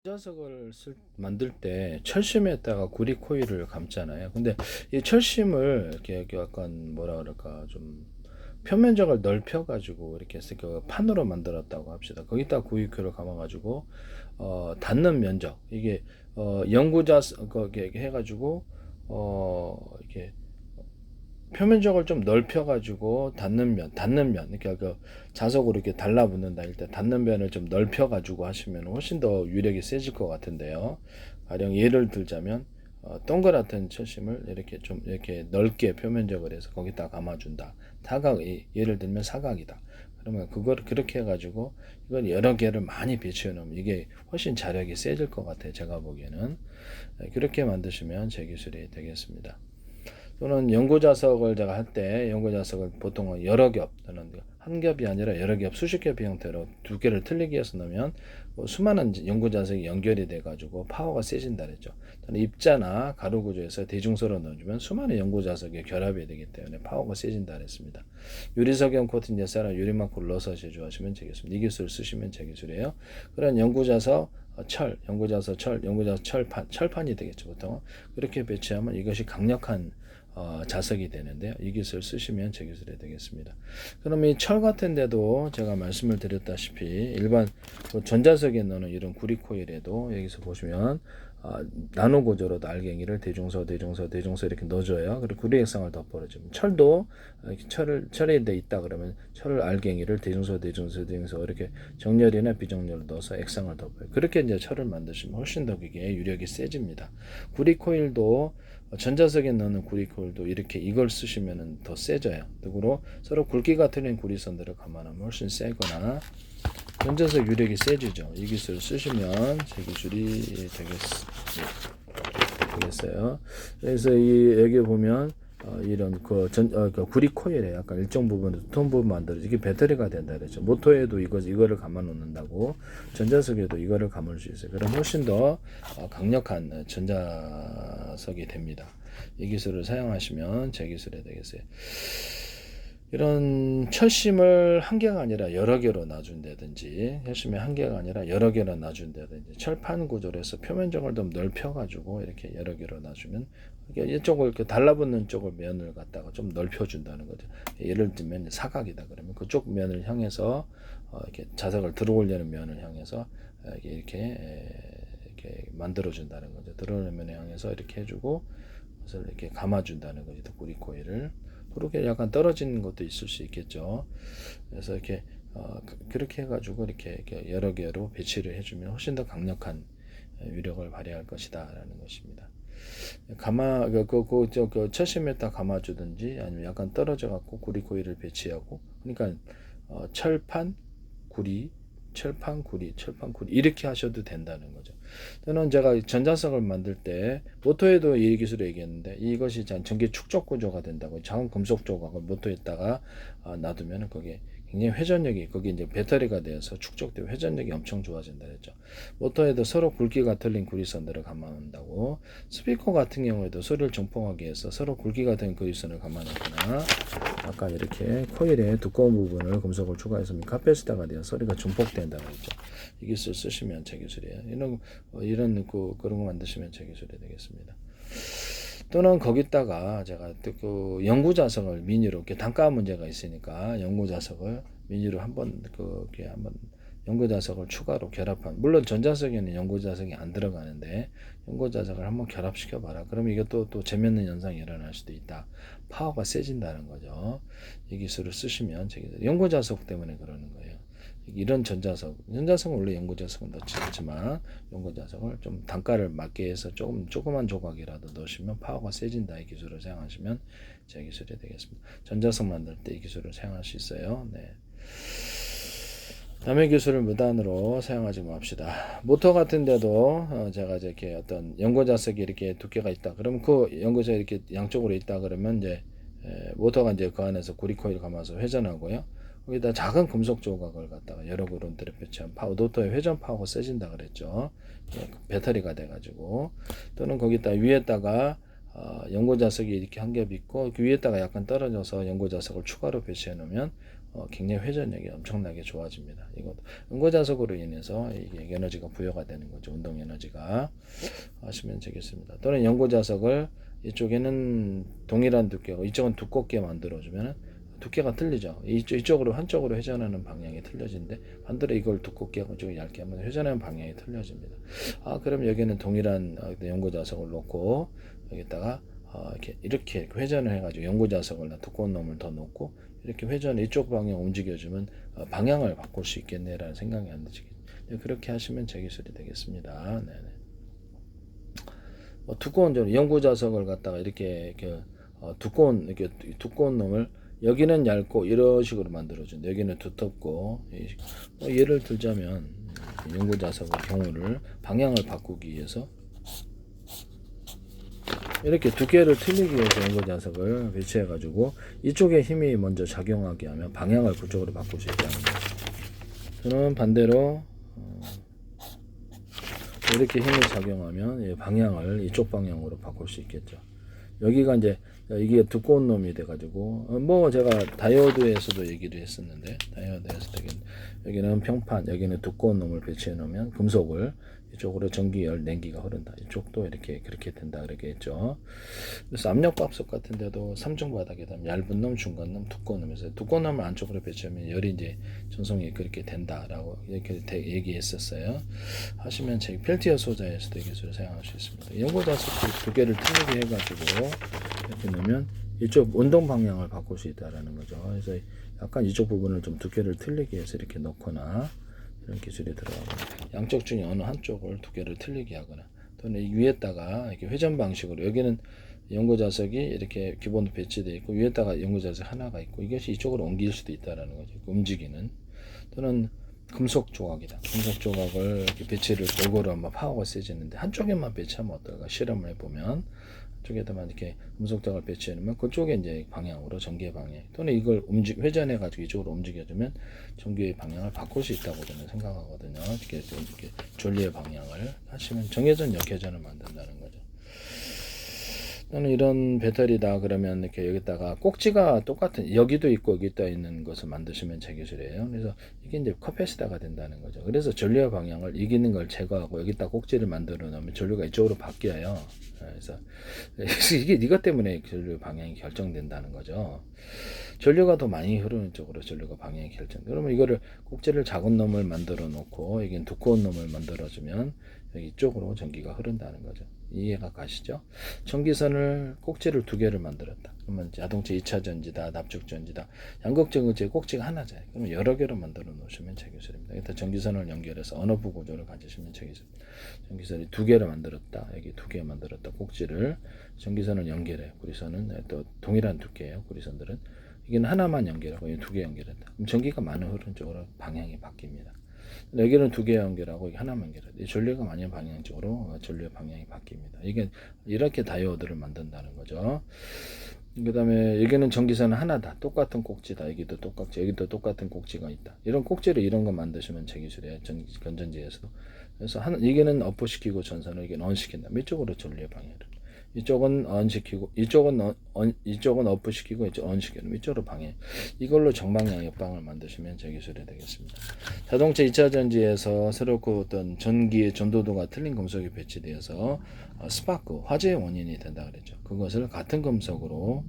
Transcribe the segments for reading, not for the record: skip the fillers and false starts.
자석을 만들 때 철심에다가 구리 코일을 감잖아요. 근데 이 철심을 이렇게 약간 뭐라 그럴까 좀 표면적을 넓혀 가지고 이렇게 해서 그 판으로 만들었다고 합시다. 거기다 구리 코일을 감아 가지고 닿는 면적 이게 연구자석 거기 해가지고 이렇게 표면적을 좀 넓혀가지고 닿는 면, 그러니까 그 자석으로 이렇게 달라붙는다 할 때 닿는 면을 좀 넓혀가지고 하시면 훨씬 더 유력이 세질 것 같은데요. 가령 예를 들자면 동그랗던 철심을 이렇게 좀 이렇게 넓게 표면적을 해서 거기다 감아준다. 예를 들면 사각이다. 그러면 그걸 그렇게 해가지고 이걸 여러 개를 많이 배치해 놓으면 이게 훨씬 자력이 세질 것 같아요. 제가 보기에는 그렇게 만드시면 제 기술이 되겠습니다. 또는 연구자석을 제가 할 때 연구자석을 보통은 여러 겹 또는 한 겹이 아니라 여러 겹 수십 겹의 형태로 두 개를 틀리게 해서 넣으면 수많은 연구자석이 연결이 돼 가지고 파워가 세진다 그랬죠. 또는 입자나 가로 구조에서 대중소로 넣어주면 수많은 연구자석이 결합이 되기 때문에 파워가 세진다 그랬습니다. 유리석형 코팅 예사랑 유리막을 넣어서 제조하시면 되겠습니다. 이 기술을 쓰시면 제 기술이에요. 그런 연구자석 연구자석 철판이 되겠죠. 보통 그렇게 배치하면 이것이 강력한 자석이 되는데요. 이 기술 쓰시면 제 기술이 되겠습니다. 그럼 이 철 같은 데도 제가 말씀을 드렸다시피 일반 전자석에 넣는 이런 구리 코일에도 여기서 보시면 나노 구조로 알갱이를 대중소 이렇게 넣어줘요. 그리고 구리 액상을 덮어주면 철도 철에 돼 있다 그러면 철 알갱이를 대중소 이렇게 정렬이나 비정렬을 넣어서 액상을 덮어요. 그렇게 이제 철을 만드시면 훨씬 더 그게 유력이 세집니다. 구리 코일도 전자석에 넣는 구리 코일도 이렇게 이걸 쓰시면 더 세져요. 그리고 서로 굵기가 틀린 구리선들을 감안하면 훨씬 세거나 전자석 유력이 세지죠. 이 기술을 쓰시면 제 기술이 되겠어요. 그래서 여기 보면 이런 그 구리 코일에 약간 일정 부분 두툼 부분 만들어서 이게 배터리가 된다 그랬죠. 모터에도 이거를 감아 놓는다고 전자석에도 이거를 감을 수 있어요. 그럼 훨씬 더 강력한 전자석이 됩니다. 이 기술을 사용하시면 제 기술이 되겠어요. 이런 철심을 한 개가 아니라 여러 개로 놔준다든지 철심이 한 개가 아니라 여러 개로 놔준다든지 철판 구조로 해서 표면적을 좀 넓혀가지고 이렇게 여러 개로 놔주면 이쪽을 이렇게 달라붙는 쪽을 면을 갖다가 좀 넓혀준다는 거죠. 예를 들면 사각이다 그러면 그쪽 면을 향해서 이렇게 자석을 들어올리는 면을 향해서 이렇게 만들어준다는 거죠. 들어오는 면을 향해서 이렇게 해주고 그래서 이렇게 감아준다는 거죠. 구리 코일을. 그렇게 약간 떨어지는 것도 있을 수 있겠죠. 그래서 이렇게 그렇게 해가지고 이렇게 여러 개로 배치를 해주면 훨씬 더 강력한 위력을 발휘할 것이다라는 것입니다. 철심에다 감아주든지 아니면 약간 떨어져 갖고 구리 코일을 배치하고 그러니까 철판 구리 이렇게 하셔도 된다는 거죠. 저는 제가 전자석을 만들 때 모터에도 이 기술을 얘기했는데 이것이 전기 축적 구조가 된다고 작은 금속 조각을 모터에다가 놔두면 거기에 굉장히 회전력이 거기 이제 배터리가 되어서 축적되고 회전력이 엄청 좋아진다 그랬죠. 모터에도 서로 굵기가 틀린 구리선들을 감안한다고 스피커 같은 경우에도 소리를 정폭하기 위해서 서로 굵기가 된 구리선을 감안하거나 아까 이렇게 코일에 두꺼운 부분을 금속을 추가해서 카페시터가 되어 소리가 증폭된다고 했죠. 이 기술 쓰시면 제 기술이에요. 이런 그런 거 만드시면 제 기술이 되겠습니다. 또는 거기다가 제가 그 연구 자석을 미니로 이렇게 단가 문제가 있으니까 연구 자석을 미니로 한번 연구 자석을 추가로 결합한 물론 전자석에는 연구 자석이 안 들어가는데 연구 자석을 한번 결합시켜 봐라. 그러면 이게 또 재미있는 현상이 일어날 수도 있다. 파워가 세진다는 거죠. 이 기술을 쓰시면 연구 자석 때문에 그러는 거예요. 이런 전자석은 원래 연구 자석은 넣지 않지만 연구 자석을 좀 단가를 맞게 해서 조그만 조각이라도 넣으시면 파워가 세진다. 이 기술을 사용하시면 제 기술이 되겠습니다. 전자석 만들 때 이 기술을 사용할 수 있어요. 네. 남의 기술을 무단으로 사용하지 맙시다. 모터 같은 데도 제가 이렇게 어떤 연고 자석이 이렇게 두께가 있다. 그러면 그 연고자 이렇게 양쪽으로 있다 그러면 이제 모터가 이제 그 안에서 구리 코일 감아서 회전하고요. 거기다 작은 금속 조각을 갖다가 여러 그룹들에 배치한 모터의 회전 파워가 세진다 그랬죠. 배터리가 돼가지고 또는 거기다 위에다가 연고 자석이 이렇게 한 겹 있고 그 위에다가 약간 떨어져서 연고 자석을 추가로 배치해 놓으면 굉장히 회전력이 엄청나게 좋아집니다. 이것도 응고자석으로 인해서 이게 에너지가 부여가 되는 거죠. 운동 에너지가 하시면 되겠습니다. 또는 연고자석을 이쪽에는 동일한 두께고 이쪽은 두껍게 만들어주면 두께가 틀리죠. 이쪽으로 한쪽으로 회전하는 방향이 틀려진데 반대로 이걸 두껍게 하고 이쪽을 얇게 하면 회전하는 방향이 틀려집니다. 그럼 여기는 동일한 연고자석을 놓고 여기다가 이렇게 회전을 해가지고 연고자석을 두꺼운 놈을 더 놓고 이렇게 회전 이쪽 방향 움직여주면 방향을 바꿀 수 있겠네라는 생각이 안 드시겠죠. 그렇게 하시면 제 기술이 되겠습니다. 네네. 두꺼운 연고자석을 갖다가 이렇게 두꺼운 놈을 여기는 얇고 이런 식으로 만들어준 여기는 두텁고 예를 들자면 연고자석의 경우를 방향을 바꾸기 위해서 이렇게 두께를 틀리기 위해서 연고자석을 배치해 가지고 이쪽에 힘이 먼저 작용하게 하면 방향을 그쪽으로 바꿀 수 있다는 거죠. 저는 반대로 이렇게 힘이 작용하면 방향을 이쪽 방향으로 바꿀 수 있겠죠. 여기가 이제 이게 두꺼운 놈이 돼가지고 제가 다이오드에서도 얘기를 했었는데 다이오드에서 여기는 평판 여기는 두꺼운 놈을 배치해 놓으면 금속을 이쪽으로 전기열 냉기가 흐른다. 이쪽도 이렇게 그렇게 된다 그렇게 했죠. 그래서 압력밥솥 같은 데도 3중 바닥에 얇은 놈, 중간 놈, 두꺼운 놈에서 두꺼운 놈을 안쪽으로 배치하면 열이 이제 전송이 그렇게 된다라고 이렇게 얘기했었어요. 하시면 제 펠티어 소자에서도 이 기술을 사용할 수 있습니다. 연고자석 두 개를 틀리게 해가지고 이렇게 놓으면 이쪽 운동 방향을 바꿀 수 있다라는 거죠. 그래서 약간 이쪽 부분을 좀 두께를 틀리게 해서 이렇게 놓거나 이런 기술이 들어가고 양쪽 중에 어느 한쪽을 두께를 틀리게 하거나 또는 이 위에다가 이렇게 회전 방식으로 여기는 연고자석이 이렇게 기본으로 배치되어 있고 위에다가 연고자석 하나가 있고 이것이 이쪽으로 옮길 수도 있다라는 거죠. 움직이는 또는 금속 조각이다. 금속 조각을 이렇게 배치를 골고루 한번 파워가 세지는데 한쪽에만 배치하면 어떨까 실험을 해보면 쪽에다만 이렇게 금속 조각을 배치해 놓으면 그쪽에 이제 방향으로 전기의 방향 또는 이걸 회전해 가지고 이쪽으로 움직여주면 전기의 방향을 바꿀 수 있다고 저는 생각하거든요. 이렇게 전류의 방향을 하시면 정회전 역회전을 만든다는 거죠. 또는 이런 배터리다 그러면 이렇게 여기다가 꼭지가 똑같은 여기도 있고 여기도 있는 것을 만드시면 제 기술이에요. 그래서 이게 이제 커패시터가 된다는 거죠. 그래서 전류의 방향을 이기는 걸 제거하고 여기다 꼭지를 만들어 놓으면 전류가 이쪽으로 바뀌어요. 그래서 이게 이것 때문에 전류 방향이 결정된다는 거죠. 전류가 더 많이 흐르는 쪽으로 전류가 방향이 결정. 그러면 이거를 꼭지를 작은 놈을 만들어 놓고 여긴 두꺼운 놈을 만들어 주면 여기 이쪽으로 전기가 흐른다는 거죠. 이해가 가시죠? 전기선을 꼭지를 두 개를 만들었다. 그러면 자동차 2차 전지다, 납축 전지다. 양극전지의 꼭지가 하나잖아요. 그러면 여러 개로 만들어 놓으시면 제 기술입니다. 일단 전기선을 연결해서 언어부 구조를 가지시면 제 기술. 전기선이 두 개를 만들었다. 여기 두 개 만들었다. 꼭지를 전기선을 연결해. 구리선은 또 동일한 두께예요. 구리선들은 이게는 하나만 연결하고 두 개 연결한다. 그럼 전기가 많은 흐르는 쪽으로 방향이 바뀝니다. 여기는 두 개 연결하고 이게 하나만 연결해. 전류가 많은 방향적으로 전류의 방향이 바뀝니다. 이게 이렇게 다이오드를 만든다는 거죠. 그 다음에 여기는 전기선은 하나다. 똑같은 꼭지다. 여기도 똑같지. 여기도 똑같은 꼭지가 있다. 이런 꼭지를 이런 거 만드시면 제 기술이에요. 건전지에서도. 그래서 여기는 업시키고 전선을 여기는 언시킨다. 이쪽으로 전류의 방향을. 이쪽은 언시키고 이쪽은 업시키고 이쪽 언시키고 이쪽으로 방해. 이걸로 정방향 역방을 만드시면 제 기술이 되겠습니다. 자동차 2차 전지에서 새롭고 어떤 전기의 전도도가 틀린 금속이 배치되어서 스파크 화재의 원인이 된다 그랬죠. 그것을 같은 금속으로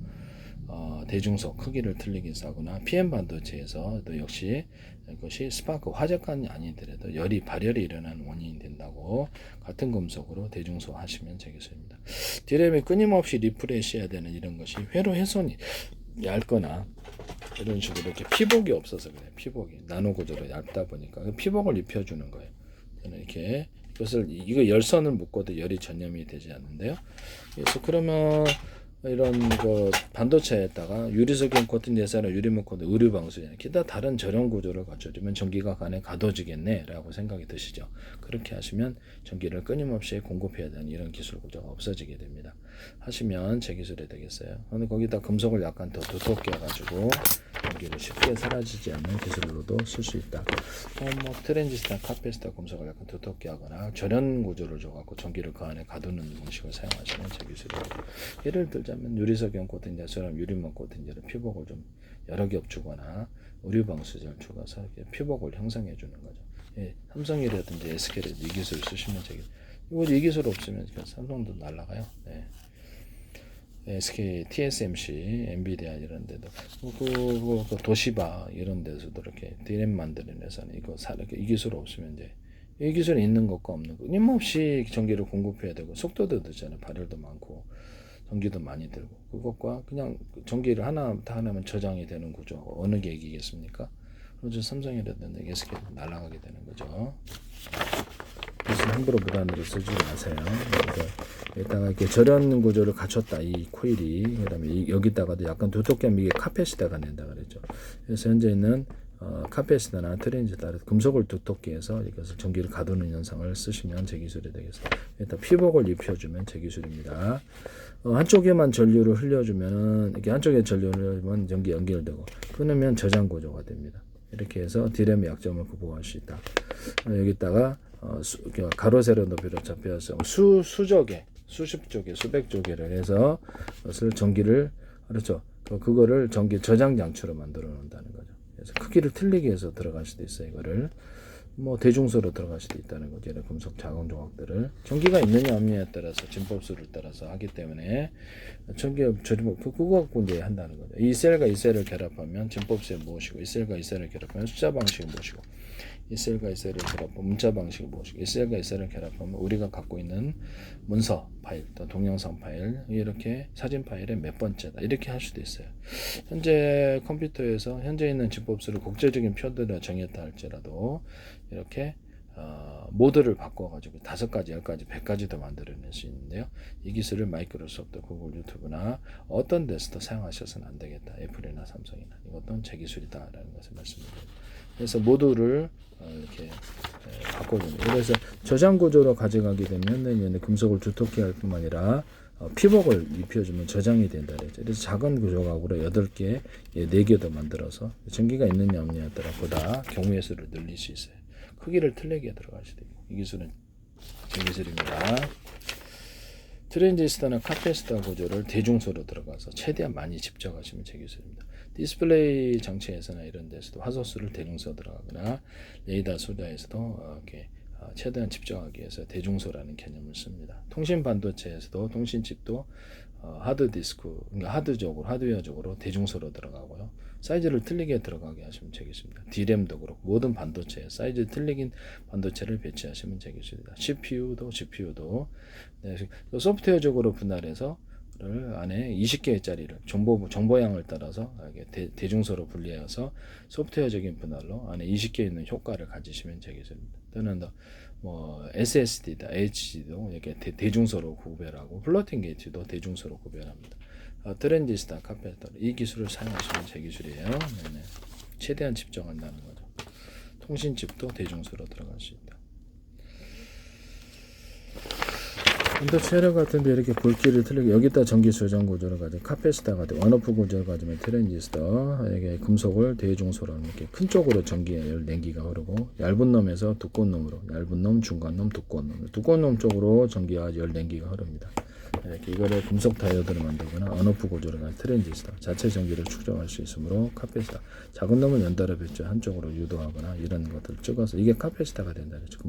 대중소 크기를 틀리게 해서 하거나 PM 반도체에서 또 역시 이것이 스파크 화재까지 아니더라도 발열이 일어나는 원인이 된다고 같은 금속으로 대중소 하시면 되겠습니다. 디램이 끊임없이 리프레시 해야 되는 이런 것이 회로 훼손이 얇거나 이런 식으로 이렇게 피복이 없어서 그래요. 피복이 나노 구조로 얇다 보니까 그 피복을 입혀주는 거예요. 저는 이렇게 이거 열선을 묶어도 열이 전염이 되지 않는데요. 그래서 그러면 이런 반도체에다가 유리석용 코팅 예산을 유리목 코팅 의류 방수제 기타 다른 저렴 구조를 갖춰주면 전기가 간에 가둬지겠네라고 생각이 드시죠. 그렇게 하시면 전기를 끊임없이 공급해야 되는 이런 기술 구조가 없어지게 됩니다. 하시면 제 기술이 되겠어요. 근데 거기다 금속을 약간 더 두껍게 해가지고 전기를 쉽게 사라지지 않는 기술로도 쓸 수 있다. 뭐 트랜지스타, 카페시터 금속을 약간 두텁게 하거나 절연 구조를 줘갖고 전기를 그 안에 가두는 방식을 사용하시는 제 기술입니다. 예를 들자면 유리석용 코팅제처럼 유리막 코팅제를 피복을 좀 여러 겹 주거나 의류방수제를 주어서 피복을 형성해 주는 거죠. 예, 삼성이라든지 SK라든지 이 기술을 쓰시면 되겠. 이 기술 없으면 삼성도 날라가요. 네. SK, TSMC, 엔비디아 이런 데도 그 도시바 이런 데서도 이렇게 디램 만드는 데서는 이 기술 없으면 이제 이 기술이 있는 것과 없는 것 끊임없이 전기를 공급해야 되고 속도도 늦잖아요. 발열도 많고 전기도 많이 들고 그것과 그냥 전기를 하나만 저장이 되는 구조 어느 게 이기겠습니까? 그래서 삼성이라든지 SK도 날아가게 되는 거죠. 그래서 함부로 무단으로 쓰지 마세요. 그래서 여기다가 이렇게 절연 구조를 갖췄다. 이 코일이 그다음에 여기다가도 약간 두텁게 하면 이게 카페시터가 된다 그랬죠. 그래서 현재 있는 카페시터나 트랜지스터 금속을 두텁게 해서 이것을 전기를 가두는 현상을 쓰시면 제 기술이 되겠습니다. 일단 피복을 입혀주면 제 기술입니다. 한쪽에만 전류를 흘려주면은 이렇게 한쪽에 전류를 하면 전기 연결되고 끊으면 저장 구조가 됩니다. 이렇게 해서 디램의 약점을 극복할 수 있다. 여기다가 가로 세로 높이로 잡혀서 수조개, 수십 조개, 수백 조개를 해서 그것을 전기를 그렇죠. 그거를 전기 저장 장치로 만들어 놓는다는 거죠. 그래서 크기를 틀리게 해서 들어갈 수도 있어요. 이거를 뭐 대중소로 들어갈 수도 있다는 거죠. 이런 금속 작은 조각들을 전기가 있느냐 없느냐에 따라서 진법수를 따라서 하기 때문에 그거 갖고 이제 한다는 거죠. 이 셀과 이 셀을 결합하면 진법수에 무엇이고 이 셀과 이 셀을 결합하면 숫자 방식이 무엇이고 이 셀과 이 셀을 결합하면 문자 방식이 무엇이고 이 셀과 이 셀을 결합하면 우리가 갖고 있는 문서 파일 또 동영상 파일 이렇게 사진 파일의 몇 번째다 이렇게 할 수도 있어요. 현재 컴퓨터에서 현재 있는 진법수를 국제적인 표들로 정했다 할지라도 이렇게 모드를 바꿔가지고 5가지, 10가지, 100가지도 만들어낼 수 있는데요. 이 기술을 마이크로소프트, 구글, 유튜브나 어떤 데서도 사용하셔서는 안 되겠다. 애플이나 삼성이나 이것도 제 기술이다라는 것을 말씀드립니다. 그래서 모두를 이렇게 바꿔줍니다. 그래서 저장 구조로 가져가게 되면 금속을 두텁게 할 뿐만 아니라 피복을 입혀주면 저장이 된다 그랬죠. 그래서 작은 조각으로 8개, 4개도 만들어서 전기가 있느냐 없느냐에 따라 보다 경우의 수를 늘릴 수 있어요. 크기를 틀리게 들어갈 수도 있고 이 기술은 제 기술입니다. 트랜지스터나 카페시터 구조를 대중소로 들어가서 최대한 많이 집적하시면 제 기술입니다. 디스플레이 장치에서나 이런 데서도 화소수를 대중소 들어가거나 레이더 소자에서도 이렇게 최대한 집중하기 위해서 대중소라는 개념을 씁니다. 통신 반도체에서도 통신칩도 하드디스크, 그러니까 하드웨어적으로 대중소로 들어가고요. 사이즈를 틀리게 들어가게 하시면 되겠습니다. D램도 그렇고 모든 반도체에 사이즈 틀리긴 반도체를 배치하시면 되겠습니다. GPU도 네, 소프트웨어적으로 분할해서 안에 20개짜리를 정보양을 따라서 대중소로 분리해서 소프트웨어적인 분할로 안에 20개 있는 효과를 가지시면 되겠습니다. 또는 뭐 SSD다, HD도 이렇게 대중소로 구별하고 플로팅 게이트도 대중소로 구별합니다. 트랜지스터, 카페시터 이 기술을 사용하시면 제 기술이에요. 네네. 최대한 집중한다는 거죠. 통신칩도 대중소로 들어갈 수 있다. 반도체 같은데 이렇게 굵기를 틀리게 여기다 전기 저장 구조를 가지고 카페시터가 되고 원오프 구조를 가지면 트랜지스터 이게 금속을 대중소로 이렇게 큰 쪽으로 전기가 14기가 흐르고 얇은 놈에서 두꺼운 놈으로 얇은 놈, 중간 놈, 두꺼운 놈 쪽으로 전기가 14기가 흐릅니다. 이렇게 이거를 금속 다이오드를 만들거나 언오프 구조를 가진 트랜지스터 자체 전기를 축적할 수 있으므로 카페시터 작은 놈은 연달아 배치 한쪽으로 유도하거나 이런 것들을 찍어서 이게 카페시터가 된다는 거죠.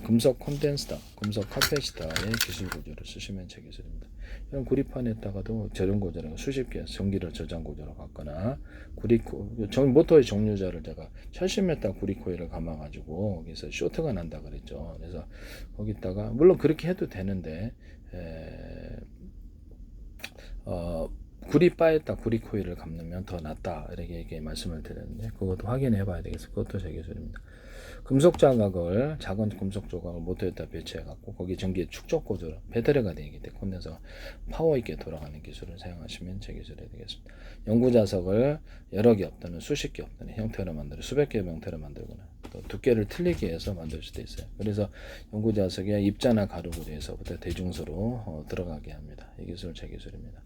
금속 콘덴서터, 금속 카페시터의 기술 구조를 쓰시면 제 기술입니다. 이런 구리판에다가도 저런 구조를 수십 개 전기를 저장 구조로 갖거나 모터의 종류자를 제가 70m 구리코일을 감아가지고 거기서 쇼트가 난다 그랬죠. 그래서 거기다가 물론 그렇게 해도 되는데 구리바에다 구리코일을 감으면 더 낫다 이렇게 말씀을 드렸는데 그것도 확인해 봐야 되겠어요. 그것도 제 기술입니다. 금속 자각을 작은 금속 조각을 모터에다 배치해 갖고 거기 전기의 축적 구조로 배터리가 되기 때문에 콘덴서 파워 있게 돌아가는 기술을 사용하시면 제 기술이 되겠습니다. 연구 자석을 여러 개 없다는 수십 개 없다는 형태로 만들어 수백 개의 형태로 만들거나 또 두께를 틀리게 해서 만들 수도 있어요. 그래서 연구 자석의 입자나 가루구리에서부터 대중소로 들어가게 합니다. 이 기술 제 기술입니다.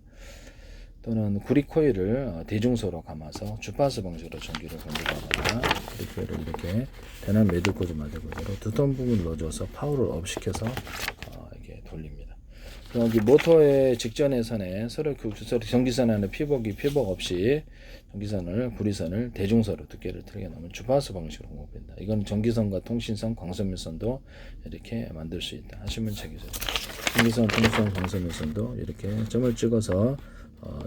또는 구리 코일을 대중소로 감아서 주파수 방식으로 전기를 공급하거나 구리 코일을 이렇게 대남 매듭 구조 만들 구조로 두톤 부분을 넣어줘서 파워를 업시켜서 이렇게 돌립니다. 여기 모터의 직전선에 서로 전기선 안에 피복 없이 전기선을 구리선을 대중소로 두께를 틀게 놓으면 주파수 방식으로 공급된다. 이건 전기선과 통신선, 광선밀선도 이렇게 만들 수 있다 하시면 되겠죠. 전기선, 통신선, 광선밀선도 이렇게 점을 찍어서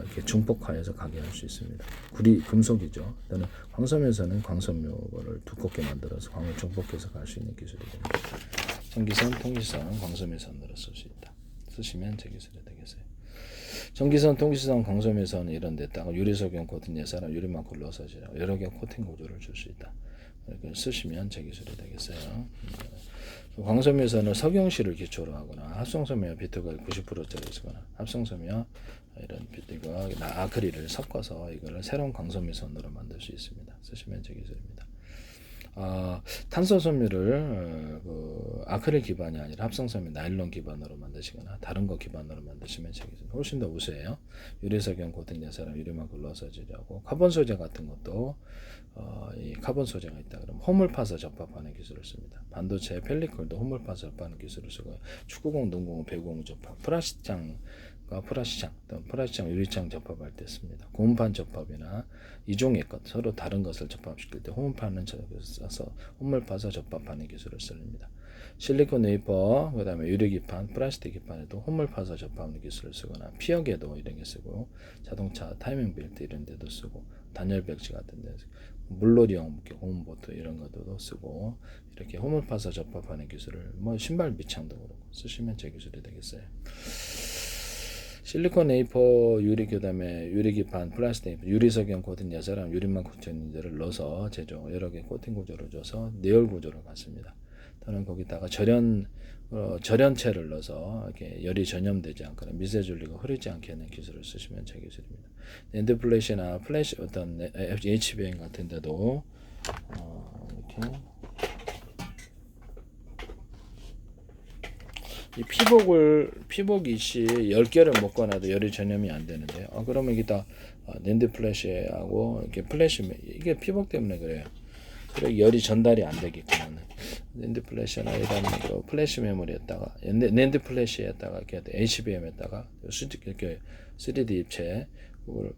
이렇게 중폭화해서 가게 할 수 있습니다. 구리 금속이죠. 또는 광선밀선은 광선묘를 두껍게 만들어서 광을 중폭해서 갈 수 있는 기술이 됩니다. 전기선, 통신선, 광선밀선으로 쓸 수 있다. 쓰시면 제 기술이 되겠어요. 전기선, 통신선, 광선밀선 이런 데다가 유리석용 코팅 예사나 유리막을 넣어서 여러 개 코팅 구조를 줄 수 있다. 이렇게 쓰시면 제 기술이 되겠어요. 광선밀선을 석영실을 기초로 하거나 합성섬유와 비트가 90%짜리 쓰거나 합성섬유와 이런 비트가 아크릴을 섞어서 이거를 새로운 광선밀선으로 만들 수 있습니다. 쓰시면 제 기술입니다. 탄소섬유를 아크릴 기반이 아니라 합성섬유 나일론 기반으로 만드시거나 다른 거 기반으로 만드시면 훨씬 더 우수해요. 유리석용 코팅 예사랑 유리막 글러서 제조하고 카본 소재 같은 것도 이 카본 소재가 있다 그러면 홈을 파서 접합하는 기술을 씁니다. 반도체 펠리클도 홈을 파서 접합하는 기술을 쓰고 축구공, 농구공, 배구공 접합, 플라스틱장과 플라스틱장, 유리창 접합할 때 씁니다. 고무판 접합이나 이종의 것 서로 다른 것을 접합시킬 때 홈판은 써서 홈을 파서 접합하는 기술을 씁니다. 실리콘 웨이퍼, 그 다음에 유리기판, 플라스틱 기판에도 홈을 파서 접합하는 기술을 쓰거나 피혁에도 이런 게 쓰고 자동차 타이밍 벨트 이런 데도 쓰고 단열 백지 같은 데 물놀이용 고무보트 이런 것도 쓰고 이렇게 홈을 파서 접합하는 기술을 신발 밑창도 그렇고 쓰시면 제 기술이 되겠어요. 실리콘 웨이퍼, 그다음에 유리기판, 플라스틱, 유리석용 코팅 예사랑 유리막 코팅들을 넣어서 제조 여러 개 코팅 구조를 줘서 내열 구조를 갖습니다. 또는 거기다가 절연체를 넣어서 이렇게 열이 전염되지 않거나 미세 줄기가 흐르지 않게 하는 기술을 쓰시면 제 기술입니다. 낸드 플래시나 플래시 어떤 HBM 같은 데도 이렇게 이 피복이 시 10개를 먹거나도 열이 전염이 안 되는데 그러면 이게 다 낸드 플래시하고 이렇게 이게 피복 때문에 그래요. 그리고 열이 전달이 안 되게끔 하는 낸드 플래시나 이런 플래시 메모리에다가 낸드 플래시에다가 이렇게 HBM에다가 이렇게 3D 입체 그걸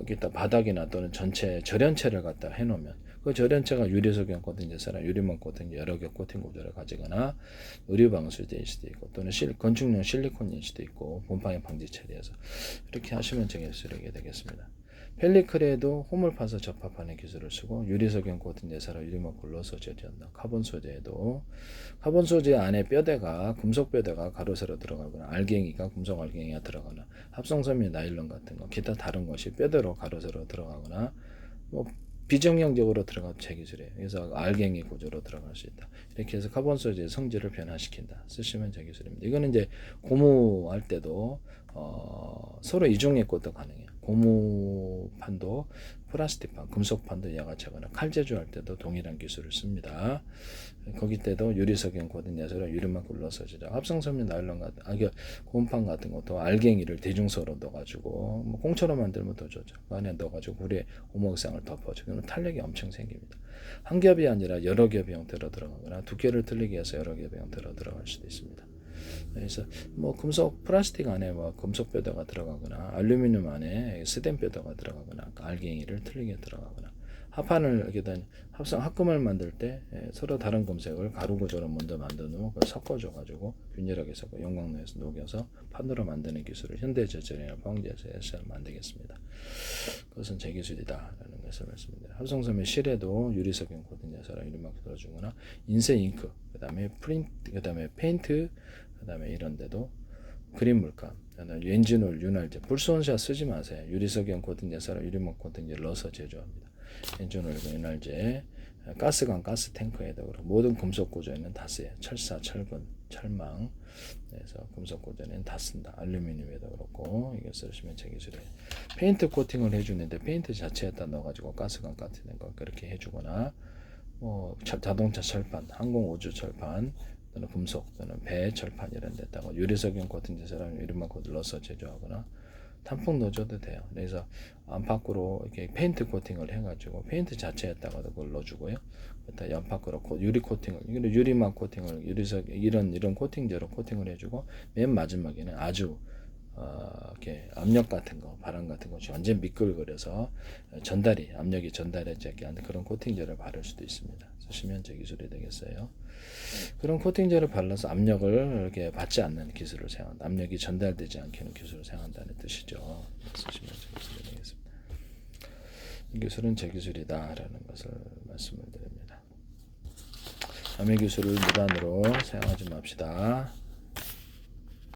여기다 바닥이나 또는 전체 절연체를 갖다 해놓으면 그 절연체가 유리석용 코팅 예사나 유리막 코팅 여러 개 코팅 구조를 가지거나 의류 방수제일 수도 있고 또는 건축용 실리콘일 수도 있고 곰팡이 방지 처리해서 이렇게 하시면 정해수력이 되겠습니다. 펠리클에도 홈을 파서 접합하는 기술을 쓰고 유리석용 코팅 예사라 유리막 굴러서 제조한다. 카본 소재에도 카본 소재 안에 뼈대가 금속 뼈대가 가로 세로 들어가거나 알갱이가 금속 알갱이가 들어가거나 합성섬유 나일론 같은 거 기타 다른 것이 뼈대로 가로 세로 들어가거나 비정형적으로 들어가도 제 기술이에요. 그래서 알갱이 구조로 들어갈 수 있다. 이렇게 해서 카본 소재의 성질을 변화시킨다. 쓰시면 제 기술입니다. 이거는 이제 고무할 때도 서로 이중의 것도 가능해요. 고무판도 플라스틱판, 금속판도 야가차거나 칼 제조할 때도 동일한 기술을 씁니다. 거기 때도 유리석용 코팅 예사로 유리막 굴러서 제작, 합성섬유 나일론 같은 고무판 같은 것도 알갱이를 대중소로 넣어가지고 꽁처럼 만들면 더 좋죠. 그 안에 넣어가지고 구리에 오목상을 덮어줘. 그러면 탄력이 엄청 생깁니다. 한 겹이 아니라 여러 겹의 형태로 들어가거나 두께를 틀리게 해서 여러 겹의 형태로 들어갈 수도 있습니다. 그래서 금속 플라스틱 안에 금속 뼈대가 들어가거나 알루미늄 안에 스텐 뼈대가 들어가거나 알갱이를 틀리게 들어가거나 합판을 이렇게 합금을 만들 때 서로 다른 금색을 가루 구조로 먼저 만든 후 섞어줘 가지고 균일하게 섞어 용광로에서 녹여서 판으로 만드는 기술을 현대제철이나 방제에서 만들겠습니다. 그것은 제 기술이다라는 것을 말씀드립니다. 합성섬유 실에도 유리석용 코팅 예사랑 유리막 들어주거나 인쇄 잉크, 그다음에 프린트, 그다음에 페인트, 그다음에 이런 데도 그림 물감, 엔진오일, 윤활제, 불순차 쓰지 마세요. 유리석용 코팅 예사랑 유리막 코팅제를 넣어서 제조합니다. 엔진오일, 윤활제, 가스관, 가스탱크에도 그렇고 모든 금속 구조에는 다 써요. 철사, 철근, 철망, 그래서 금속 구조에는 다 쓴다. 알루미늄에도 그렇고 이거 쓰시면 제 기술이에요. 페인트 코팅을 해주는데 페인트 자체에다 넣어가지고 가스관 같은 거 그렇게 해주거나 자동차 철판, 항공 우주 철판 또는 금속 또는 배 철판 이런 데다가 유리석용 코팅 제사랑 유리막 코팅을 넣어서 제조하거나 단풍 넣어줘도 돼요. 그래서 안팎으로 이렇게 페인트 코팅을 해가지고 페인트 자체에다가 그걸 넣어주고요. 일단 연파크로 유리 코팅을, 유리막 코팅을, 유리석 이런 코팅제로 코팅을 해주고 맨 마지막에는 아주 이렇게 압력 같은 거, 바람 같은 것이 완전 미끌거려서 압력이 전달하지 않게 하는 그런 코팅제를 바를 수도 있습니다. 쓰시면 제 기술이 되겠어요. 그런 코팅제를 발라서 압력을 이렇게 받지 않는 기술을 사용한다. 압력이 전달되지 않게 하는 기술을 사용한다는 뜻이죠. 쓰시면 제 기술이 되겠습니다. 이 기술은 제 기술이다라는 것을 말씀을 드립니다. 남의 기술을 무단으로 사용하지 맙시다.